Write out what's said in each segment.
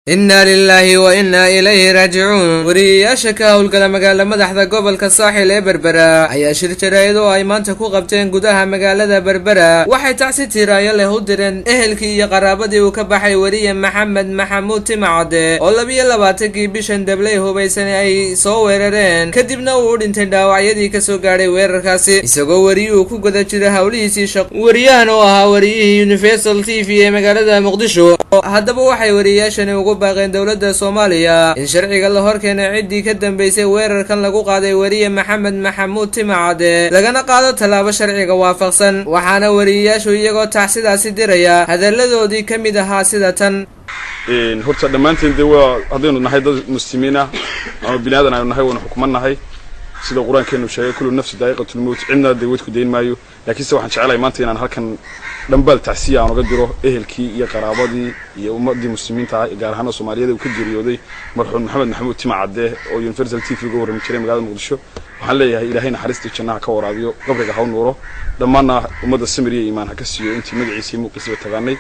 إنا لله وإنا إليه راجعون ورياشا كهولكلا مقالة مدحدا gobolka saaxil ee Berbera ayaa shir jaraa'id oo ay maanta ku qabteen gudaha magaalada Berbera waxay tacsi tiraayo leh u direen ehelkii iyo qaraabadii uu ka baxay wariye Maxamed Maxamuud Timcade oo 22 bishan dablay hubaysan ay soo weerareen kadibna uu dhintay dhaawacyadii ka soo gaaray weerarkaasi isagoo wariyuu ku guda jiray hawlihiisii shaqo wariyahan oo ahaa wariyihii Universal TV ee magaalada Muqdisho haddaba waxay wariyaashani ugu baaqeen dawladda Soomaaliya in sharciga la horkeenay cidii ka dambeysay weerarkan lagu qaaday wariye Maxamed Maxamuud Timcade lagana qaado talaabo sharciga waafaqsan waxaana wariyaashu iyagoo tacsidaasi diraya hadaladoodii kamid ahaa sida tan horta dhamaanteen waa hadaynu nahay dad muslimiin ah ama bini'aadan aynu nahay oo xukuumanahay sida quraankeenu sheegay kullu nafsi daqiiqatul mawt cidna daawad ku deyn maayo laakiin waxaan jecelahay maanta inaan halkan dambal tacsiya aan uga diro ehelkii iyo qaraabadii iyo ummadii muslimiinta gaar ahaan Soomaaliyeed oo ka jiriyooday marxuum Maxamed Maxamuud Timcade oo Universal TV uga warramay jiray magaalada Muqdisho waxaan leeyahay Ilaahay naxariista jannaha ka waraabiyo qabriga ha nuuro dhamaana ummadda samiriye iimaan ha ka siiyo intii magaciisa muuqisba tagaanay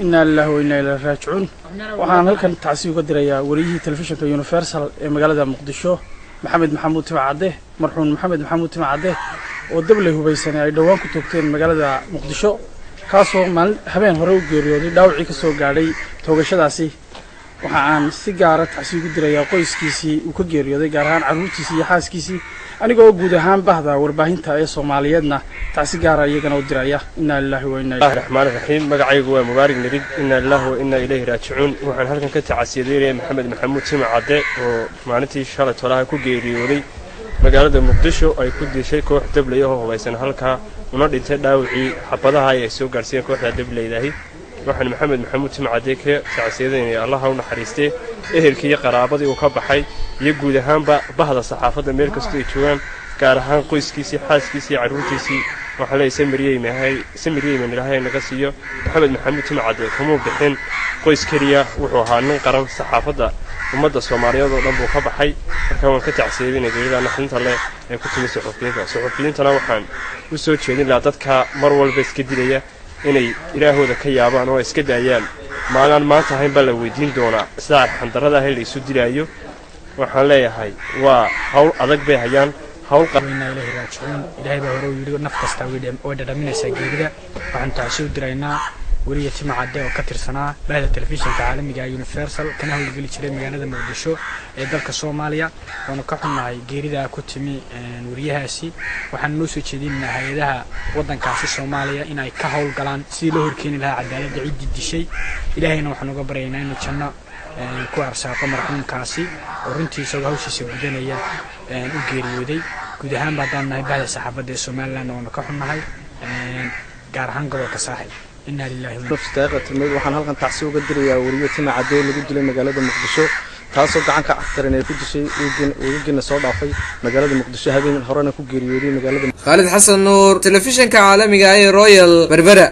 inna lillahi wa inna ilayhi raaji'uun waxaan halkan tacsiya uga dirayaa wariyihii telefishinka Universal ee magaalada Muqdisho Maxamed Maxamuud Timcade marxuum Maxamed Maxamuud Timcade oo dablay hubaysan ay dhawaan ku toogteen magaalada Muqdisho kaasoo habeen hore u geeriyooday dhaawacii ka soo gaadhay toogashadaasi waxa aan si gaar ah tacsiyo u dirayaa qoyskiisii uu ka geeriyooday gaar ahaan carruurtiisii iyo xaaskiisii anigoo guud ahaan bahda warbaahinta ee Soomaaliyeedna tacsi gaar ah iyagana u diraya inna lillahi wa inna ilayhi raxmaan raxiim magacaygu waa mubaarak nirid inna lillahi wa inna ilayhi raaji'uun waxaan halkan ka tacsiyadeeyay Maxamed Maxamuud Timcade oo maalintii shalay toolaha ku geeriyooday magaalada Muqdisho ay ku dishay koox dablay oo hubaysan halka una dhintay dhaawacii xabadaha ay soo gaarsiiyeen kooxda dablaydahay waxaan Maxamed Maxamuud Timcade ka tacsiyadeeyay Allah ha u naxariistay ehelkii iyo qaraabadii uu ka baxay iyo guud ahaanba bahda saxaafadda meel kasta ay joogaan gaar ahaan qoyskiisii xaaskiisii carruurtiisii waxa la samiriyay Ilaahay naga siiyo Maxamed Maxamuud Timcade kuma bixin qoys kaliya wuxuu ahaa nin qaran saxaafadda ummadda Soomaaliyeed oo dhan buu ka baxay marka waan ka tacsiyadeynay geerida naxdinta leh ee ku timid suxufiyiintana waxaan u soo jeedin lahaa dadka mar walba iska dilaya inay ilaahooda ka yaabaan oo iska daayaan maanta ahayn baa la weydiin doonaa sida xandarada ay isu dilaayo waxaan leeyahay waa hawl adag bay hayaan hawl qarina ilaahay raaji'uun ilaahay baa hore u yiri naf kasta way dhadhaminaysaa geerida waxaan tacsiyo diraynaa wariye Timcade oo ka tirsanaa bahda telefishinka caalamiga ee Universal kana howlgeli jiray magaalada Muqdisho ee dalka Soomaaliya oo ka xunahay geerida ku timi wariyahaasi waxaan noo soo jeedinaa hay'adaha wadankaasi Soomaaliya in ay ka howlgalaan si loo horkeeni lahaa cadaaladda cidii dishay ilaahayna waxaan uga baryaynaa inuu janno ku arsaaqo marxuumkaasi oo runtii isagoo hawshiisa gudanaya u geeriyooday guud ahaan baadaan nahay bahda saxaafadda ee Soomaaliland oo ka xunahay gaar ahaan gobolka saaxil inna lillahi wa nafsi daqiiqatul mawt waxaan halkan tacsiyo uga dirayaa wariye Timcade lagu dilay magaalada Muqdisho taasoo gacan ka aqtaran ay ku dishay weegina soo dhaafay magaalada Muqdisho habeen horena ku geeriyooday magaalada Khalid Xasan Nuur telefishinka caalamiga ee Royal Berbera.